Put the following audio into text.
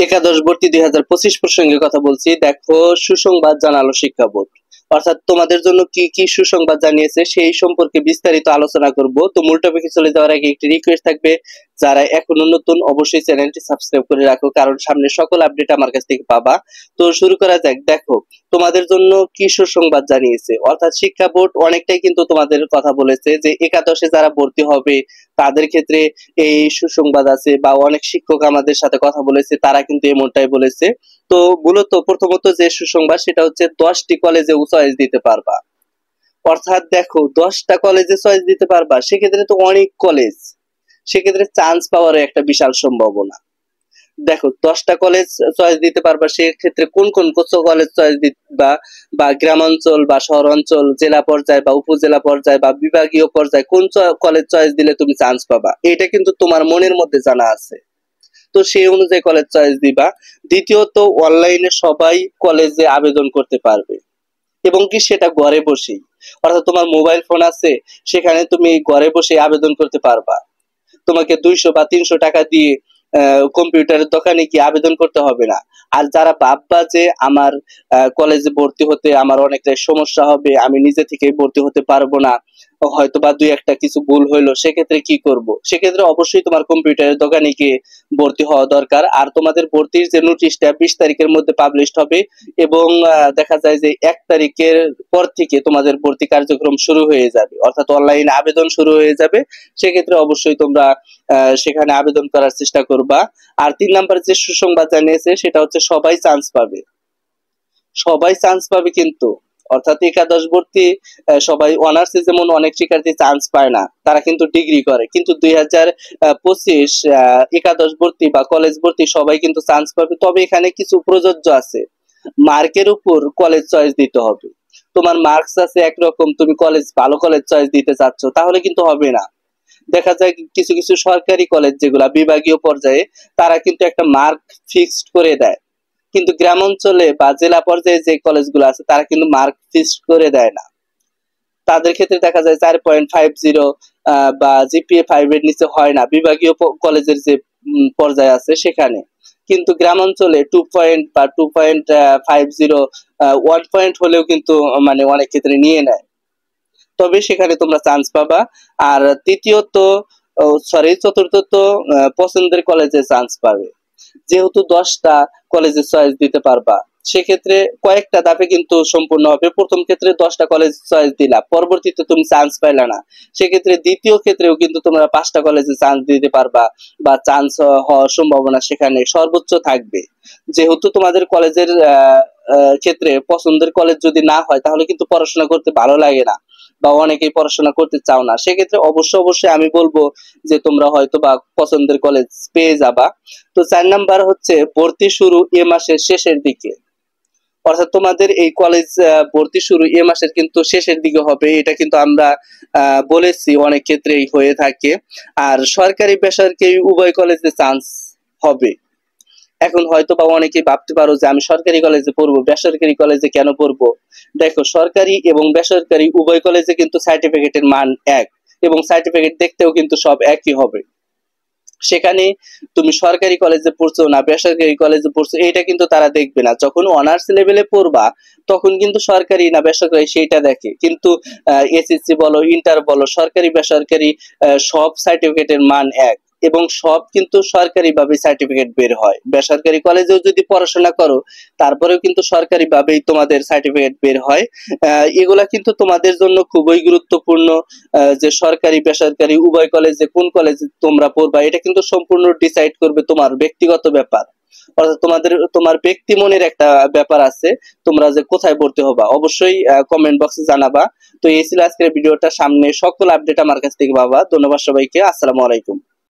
একাদশ ভর্তি 2025 প্রসঙ্গে কথা বলছি। দেখো, সুসংবাদ জানালো শিক্ষা বোর্ড, অর্থাৎ তোমাদের জন্য কি কি সুসংবাদ জানিয়েছে সেই সম্পর্কে বিস্তারিত আলোচনা করব। তো মূল টপিকে চলে যাওয়ার আগে একটি রিকোয়েস্ট থাকবে, যারা এখনো নতুন অবশ্যই চ্যানেলটি সাবস্ক্রাইব করে রাখো, কারণ সামনে সকল আপডেট আমার কাছ থেকে পাবা। তো শুরু করা যাক। দেখো, তোমাদের জন্য কি সুসংবাদ জানিয়েছে, অর্থাৎ শিক্ষা বোর্ড অনেকটাই কিন্তু তোমাদের কথা বলেছে যে একাদশে যারা ভর্তি হবে তাদের ক্ষেত্রে এই সুসংবাদ আছে, বা অনেক শিক্ষক আমাদের সাথে কথা বলেছে, তারা কিন্তু এমনটাই বলেছে। তো মূলত প্রথমত যে সুসংবাদ সেটা হচ্ছে 10টি কলেজে চয়েস দিতে পারবা। অর্থাৎ দেখো, 10টা কলেজে চয়েস দিতে পারবা, সেক্ষেত্রে তো অনেক কলেজ, সেক্ষেত্রে চান্স পাওয়ার একটা বিশাল সম্ভাবনা। দেখো, 10টা কলেজ চয়েস দিতে পারবা, সেক্ষেত্রে কোন কোন কলেজ চয়েস দিবা, বা গ্রামাঞ্চল বা শহর অঞ্চল, জেলা পর্যায়ে বা উপজেলা পর্যায়ে বা বিভাগীয় পর্যায়ে কোন কলেজ চয়েস দিলে তুমি চান্স পাবা, এটা কিন্তু তোমার মনের মধ্যে জানা আছে। তো সেই অনুযায়ী কলেজ চয়েস দিবা। দ্বিতীয়ত, অনলাইনে সবাই কলেজে আবেদন করতে পারবে, এবং কি সেটা ঘরে বসেই, অর্থাৎ তোমার মোবাইল ফোন আছে, সেখানে তুমি ঘরে বসে আবেদন করতে পারবা। তোমাকে 200 বা 300 টাকা দিয়ে কম্পিউটারের দোকানে গিয়ে আবেদন করতে হবে না। আর যারা ভাববা যে আমার কলেজে ভর্তি হতে আমার অনেকটাই সমস্যা হবে, আমি নিজে থেকে ভর্তি হতে পারবো না, হয়তো বা দুই একটা কিছু ভুল হইলো, সেক্ষেত্রে কি করব? সেক্ষেত্রে অবশ্যই তোমার কম্পিউটারের দোকানে গিয়ে ভর্তি হওয়া দরকার। আর তোমাদের ভর্তির যে নোটিশটা 20 তারিখের মধ্যে পাবলিশড হবে, এবং দেখা যায় যে 1 তারিখের পর থেকে তোমাদের ভর্তি কার্যক্রম শুরু হয়ে যাবে, অর্থাৎ অনলাইন আবেদন শুরু হয়ে যাবে। সেক্ষেত্রে অবশ্যই তোমরা সেখানে আবেদন করার চেষ্টা করবা। আর 3 নাম্বার যে সুসংবাদ জানিয়েছে সেটা হচ্ছে সবাই চান্স পাবে, সবাই চান্স পাবে কিন্তু, অর্থাৎ একাদশ ভর্তি সবাই, অনার্সে যেমন অনেক শিক্ষার্থী চান্স পায় না, তারা কিন্তু ডিগ্রি করে, কিন্তু 2025 একাদশ ভর্তি বা কলেজ ভর্তি সবাই কিন্তু চান্স পাবে। তবে এখানে কিছু প্রযোজ্য আছে, মার্কের উপর কলেজ চয়েস দিতে হবে। তোমার মার্কস আছে একরকম, তুমি কলেজ ভালো কলেজ চয়েস দিতে চাচ্ছ, তাহলে কিন্তু হবে না। দেখা যায় কিছু কিছু সরকারি কলেজ যেগুলা বিভাগীয় পর্যায়ে, তারা কিন্তু একটা মার্ক ফিক্সড করে দেয়, কিন্তু গ্রাম অঞ্চলে বা জেলা পর্যায়ে যে কলেজগুলো আছে তারা কিন্তু মার্ক ফিক্সড করে দেয় না। তাদের ক্ষেত্রে দেখা যায় 4.50 বা জিপিএ 5 এর নিচে হয় না বিভাগীয় কলেজের যে পর্যায়ে আছে সেখানে। কিন্তু গ্রাম অঞ্চলে 2 পয়েন্ট বা 2.50 1 পয়েন্ট হলেও কিন্তু মানে অনেক ক্ষেত্রে নিয়ে নেয়, তবে সেখানে তোমরা চান্স পাবা। আর চতুর্থত পছন্দের কলেজে চান্স পাবে। যেহেতু 10টা কলেজে চয়েস দিতে পারবা, সেক্ষেত্রে কয়েকটা ধাপে কিন্তু সম্পূর্ণ হবে। প্রথম ক্ষেত্রে 10টা কলেজ চয়েস দিলা, পরবর্তীতে তুমি চান্স পাইলা না, সেক্ষেত্রে দ্বিতীয় ক্ষেত্রেও কিন্তু তোমরা 5টা কলেজে চান্স দিতে পারবা, বা চান্স হওয়ার সম্ভাবনা সেখানে সর্বোচ্চ থাকবে। যেহেতু তোমাদের কলেজের ক্ষেত্রে পছন্দের কলেজ যদি না হয়, তাহলে কিন্তু পড়াশোনা করতে ভালো লাগে না, বা অনেকেই পড়াশোনা করতে চাও না, সেক্ষেত্রে অবশ্যই আমি বলবো যে তোমরা হয়তো বা পছন্দের কলেজ পেয়ে যাবা। তো 4 নাম্বার হচ্ছে ভর্তি শুরু এ মাসের শেষের দিকে, অর্থাৎ তোমাদের এই কলেজ ভর্তি শুরু এ মাসের কিন্তু শেষের দিকে হবে, এটা কিন্তু আমরা বলেছি অনেক ক্ষেত্রেই হয়ে থাকে। আর সরকারি বেসরকারি উভয় কলেজে চান্স হবে। এখন হয়তো বা অনেকেই ভাবতে পারো যে আমি সরকারি কলেজে পড়বো, বেসরকারি কলেজে কেন পড়বো? দেখো, সরকারি এবং বেসরকারি উভয় কলেজে কিন্তু সার্টিফিকেটের মান এক, এবং সার্টিফিকেট দেখতেও কিন্তু সব একই হবে। সেখানে তুমি সরকারি কলেজে পড়ছো না বেসরকারি কলেজে পড়ছো, এটা কিন্তু তারা দেখবে না। যখন অনার্স লেভেলে পড়বা, তখন কিন্তু সরকারি না বেসরকারি সেইটা দেখে, কিন্তু এসএসসি বলো, ইন্টার বলো, সরকারি বেসরকারি সব সার্টিফিকেটের মান এক, এবং সব কিন্তু সরকারি ভাবে সার্টিফিকেট বের হয়। বেসরকারি কলেজেও যদি পড়াশোনা করো, তারপরেও কিন্তু সরকারি ভাবেই তোমাদের সার্টিফিকেট বের হয়। এগুলা কিন্তু তোমাদের জন্য খুবই গুরুত্বপূর্ণ, যে সরকারি বেসরকারি উভয় কলেজে কোন কলেজে তোমরা পড়বা, এটা কিন্তু সম্পূর্ণ ডিসাইড করবে তোমার ব্যক্তিগত ব্যাপার, অর্থাৎ তোমার ব্যক্তি মনের একটা ব্যাপার আছে, তোমরা যে কোথায় ভর্তি হবা। অবশ্যই কমেন্ট বক্সে জানাবা। তো এই ছিল আজকের ভিডিওটা, সামনে সকল আপডেট আমার কাছ থেকে পাবা। ধন্যবাদ সবাইকে, আসসালামু আলাইকুম।